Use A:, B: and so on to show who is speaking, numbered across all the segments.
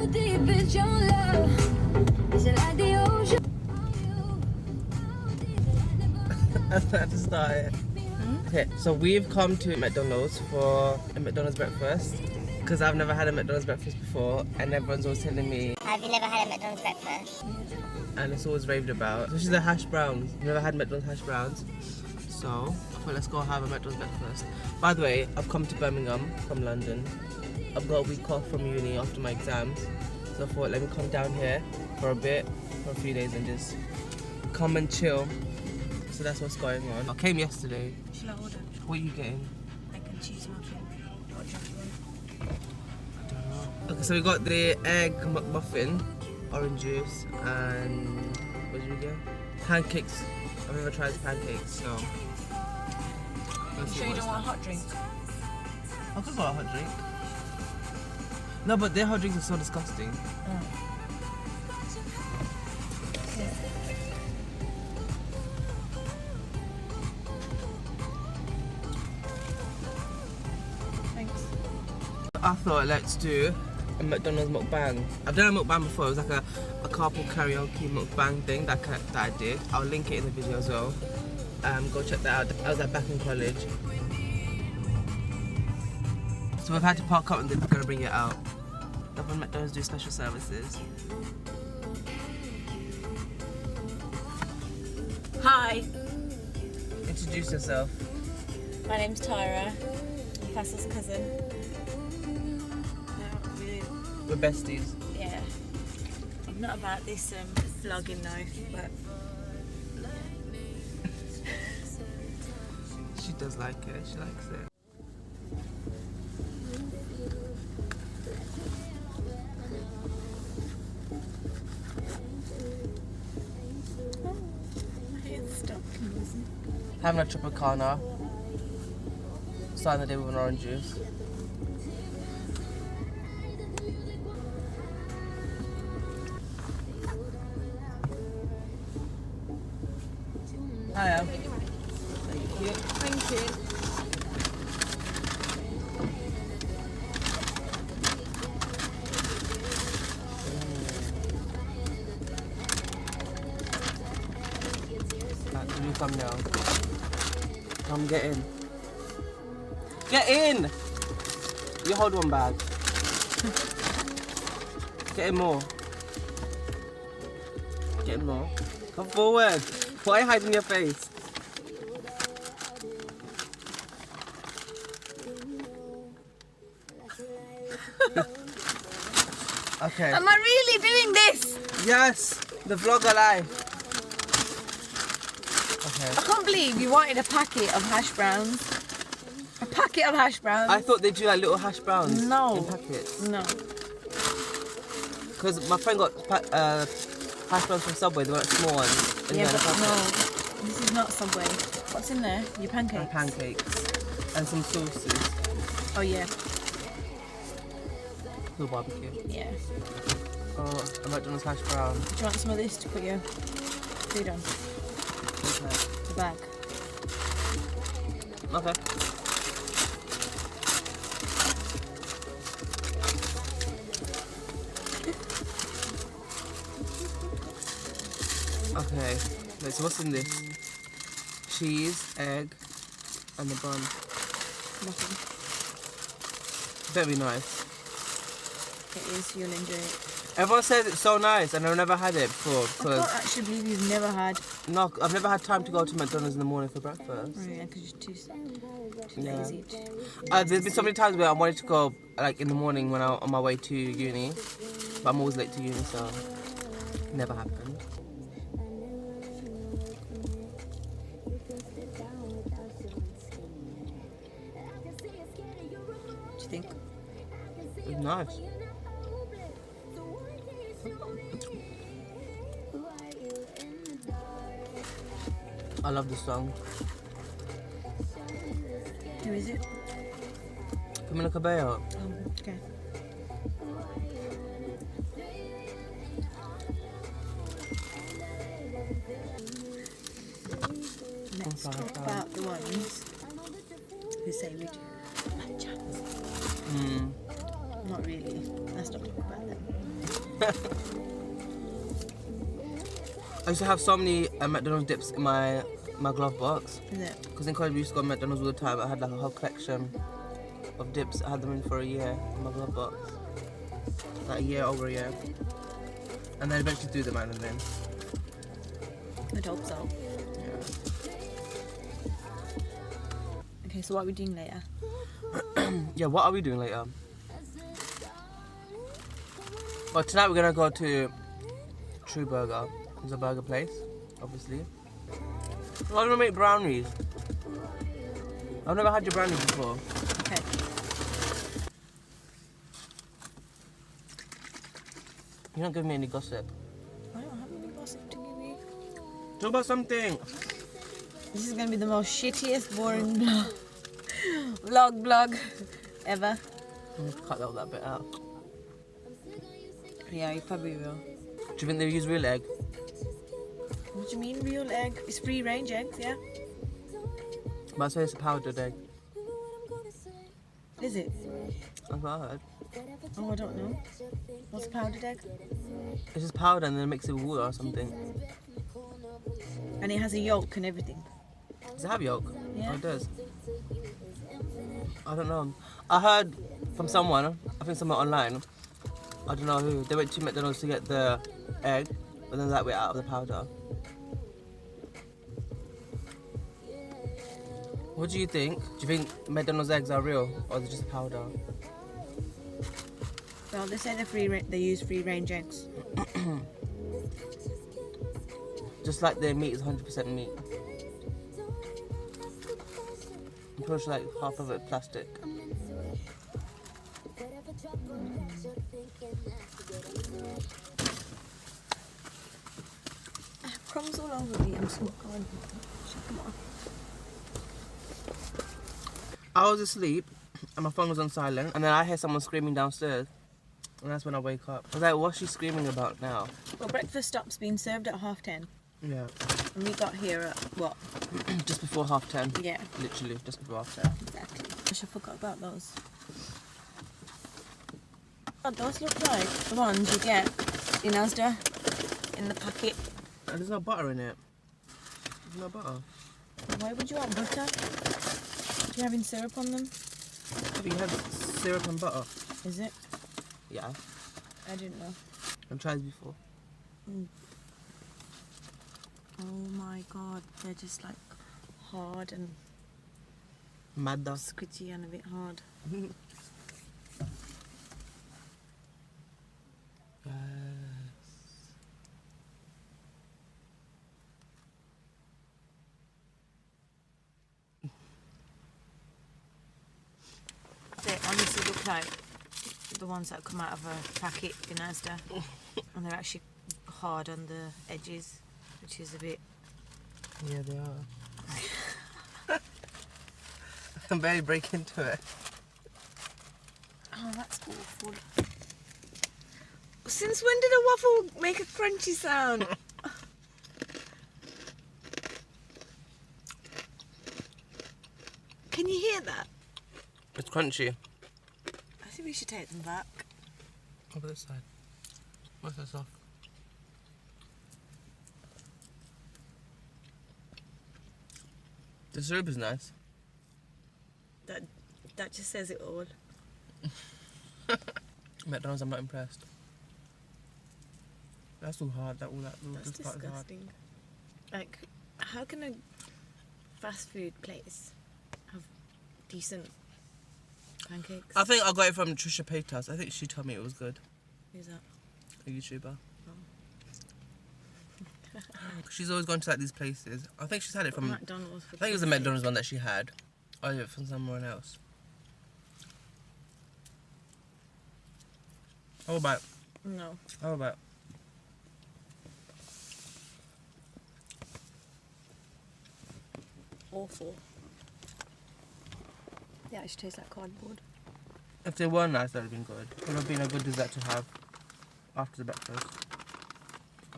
A: deep is your love? Is it like the ocean?
B: That's not to start it. Okay, so we've come to McDonald's for a McDonald's breakfast because I've never had a McDonald's breakfast before, and everyone's always telling me.
C: Have you never had a McDonald's breakfast?
B: And it's always raved about. Especially the hash browns. I've never had McDonald's hash browns. So, I thought let's go have a McDonald's breakfast. By the way, I've come to Birmingham from London. I've got a week off from uni after my exams. So I thought let me come down here for a bit, for a few days and just come and chill. So that's what's going on. I came yesterday.
D: Shall I order?
B: What are you getting?
D: Egg and cheese muffin. What do you want?
B: I don't know. Okay, so we got the egg McMuffin, orange juice, and what did we get? Pancakes. I've never tried pancakes, so.
D: You sure you don't want a hot drink?
B: I could got a hot drink. No, but their hot drinks are so disgusting.
D: Thanks.
B: I thought let's do a McDonald's mukbang. I've done a mukbang before. It was like a carpool karaoke mukbang thing that I did. I'll link it in the video as well. Go check that out. I was back in college. So we've had to park up and then we're gonna bring it out. That's when McDonald's do special services.
D: Hi,
B: Introduce yourself.
D: my name's Tyra. I'm Faisal's cousin.
B: We're besties.
D: Yeah. I'm not about this vlogging now, but
B: She does like it. She likes it.
D: it's stuck.
B: Having a Tropicana. Starting the day with an orange juice. Hiya. Thank you.
D: Thank you.
B: Will you come now? Come get in. Get in! You hold one bag. Get in more. Get in more. Come forward. Why are you hiding your face? Okay.
D: Am I really doing this?
B: Yes! The vlogger life. Okay.
D: I can't believe you wanted a packet of hash browns. A packet of hash browns?
B: I thought they do like little hash browns
D: No.
B: in packets.
D: No.
B: Because my friend got hash browns from Subway, they were like small ones. And
D: Yeah,
B: they had
D: but
B: a packet.
D: no. This is not Subway. What's in there? Your pancakes?
B: And pancakes. And some sauces.
D: Oh yeah.
B: Little barbecue.
D: Yeah.
B: Oh, a McDonald's hash brown.
D: Do you want some of this to put your food on?
B: Okay.
D: The bag.
B: Okay. Okay. Wait, so what's in this? Cheese, egg, and the bun.
D: Nothing.
B: Very nice.
D: It is, you'll enjoy it.
B: Everyone says it's so nice, and I've never had it before.
D: I can't actually believe you've never had.
B: No, I've never had time to go to McDonald's in the morning for breakfast.
D: Oh yeah, because you're too
B: Yeah.
D: lazy.
B: There's been so many times where I wanted to go like in the morning when I'm on my way to uni, but I'm always late to uni, so never happened.
D: What do you think?
B: It's nice. I love this song.
D: Who is it?
B: Camila Cabello.
D: Oh, okay. Let's talk about the ones who say we do.
B: Hmm.
D: Not really. Let's not talk about them.
B: I used to have so many McDonald's dips in my glove box.
D: Is it?
B: Because in college we used to go to McDonald's all the time. I had like a whole collection of dips. I had them in for a year in my glove box. Like a year, over a year. And then eventually threw them out and then.
D: I'd hope so.
B: Yeah.
D: Okay, so what are we doing later?
B: Yeah, what are we doing later? Well, tonight we're gonna go to True Burger. It's a burger place, obviously. I'm gonna make brownies. I've never had your brownies before.
D: Okay.
B: You're not giving me any gossip.
D: I don't have any gossip to give you.
B: Talk about something.
D: This is gonna be the most shittiest, boring vlog ever.
B: I'm gonna cut that bit out.
D: Yeah, you probably will.
B: Do you think they use real egg?
D: What do you mean, real egg? It's free range eggs, yeah?
B: But I say it's a powdered egg.
D: Is it?
B: That's what I heard.
D: Oh, I don't know. What's a powdered egg?
B: It's just powder and then mix it with water or something.
D: And it has a yolk and everything.
B: Does it have yolk?
D: Yeah.
B: Oh, it does. I don't know. I heard from someone, I think someone online, I don't know who, they went to McDonald's to get the egg, but then that way out of the powder. What do you think? Do you think McDonald's eggs are real or is it just powder?
D: Well, they say they use free range eggs.
B: Just like their meat is 100% meat. I'm pretty sure like half of it plastic.
D: Crumbs all over me. I'm so going. Check them off.
B: I was asleep and my phone was on silent and then I hear someone screaming downstairs and that's when I wake up. I was like, what's she screaming about now?
D: Well, breakfast stops being served at 10:30.
B: Yeah.
D: And we got here at what?
B: Just before 10:30.
D: Yeah,
B: Literally, just before 10:30.
D: exactly. I should forgot about those. Oh, those look like the ones you get in Asda in the packet.
B: And there's no butter in it. There's no butter.
D: Why would you want butter? You're having syrup on them?
B: You have syrup and butter.
D: Is it?
B: Yeah.
D: I didn't know.
B: I've tried this before.
D: Oh my god, they're just like hard and
B: Madda.
D: squidgy and a bit hard. They honestly look like the ones that come out of a packet in Asda. And they're actually hard on the edges, which is a bit...
B: Yeah, they are. I can barely break into it.
D: Oh, that's awful. Since when did a waffle make a crunchy sound? Can you hear that?
B: It's crunchy.
D: I think we should take them back.
B: Over this side. What's this off? The syrup is nice.
D: That just says it all.
B: McDonald's, I'm not impressed. That's too hard. That
D: That's
B: this part is hard.
D: disgusting. Like, how can a fast food place have decent pancakes?
B: I think I got it from Trisha Paytas. I think she told me it was good.
D: Who's that?
B: A YouTuber. She's always gone to like these places. I think she's had it from.
D: McDonald's.
B: I think it was the McDonald's one that she had. Or is it from somewhere else? How about?
D: No.
B: How about?
D: Awful. They actually taste like cardboard.
B: If they were nice, that would have been good. It would have been a good dessert to have after the breakfast.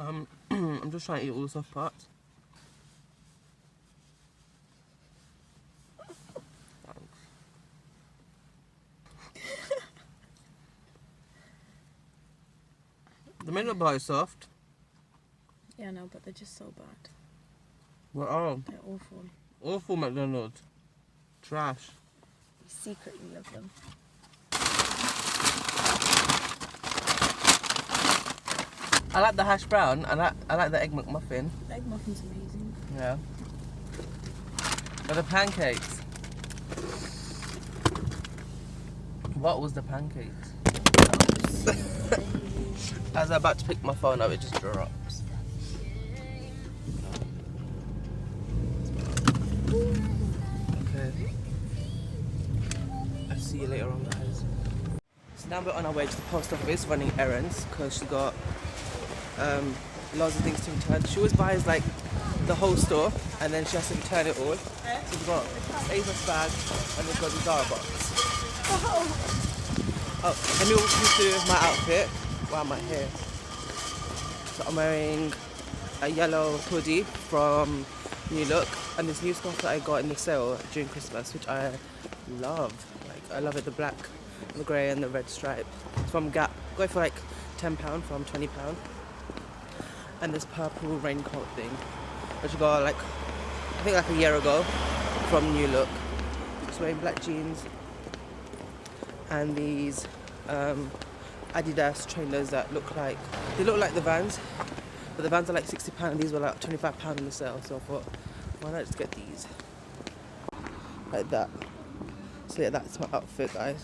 B: I'm just trying to eat all the soft parts. The middle bar is soft.
D: Yeah, no, but they're just so bad.
B: Well, oh,
D: They're awful.
B: awful McDonald's. Trash.
D: You secretly love them.
B: I like the hash brown and I like the egg McMuffin.
D: The egg muffin's amazing.
B: Yeah. But the pancakes. What was the pancakes? As I'm about to pick my phone up, it just drops. Okay. I'll see you later on, guys. So now we're on our way to the post office running errands because she got lots of things to return. She always buys like the whole store and then she has to return it all. So we've got Ava's bag and we've got the Zara box. Oh, let me walk you through my outfit while I'm here. So I'm wearing a yellow hoodie from New Look and this new scarf that I got in the sale during Christmas, which I love. Like I love it, the black, the grey and the red stripe. It's from Gap. Got it for like £10 from £20. And this purple raincoat thing, which I got like, I think like a year ago from New Look. Just wearing black jeans and these Adidas trainers that look like the Vans, but the Vans are like £60 and these were like £25 in the sale, so I thought why not just get these like that. So yeah, that's my outfit, guys.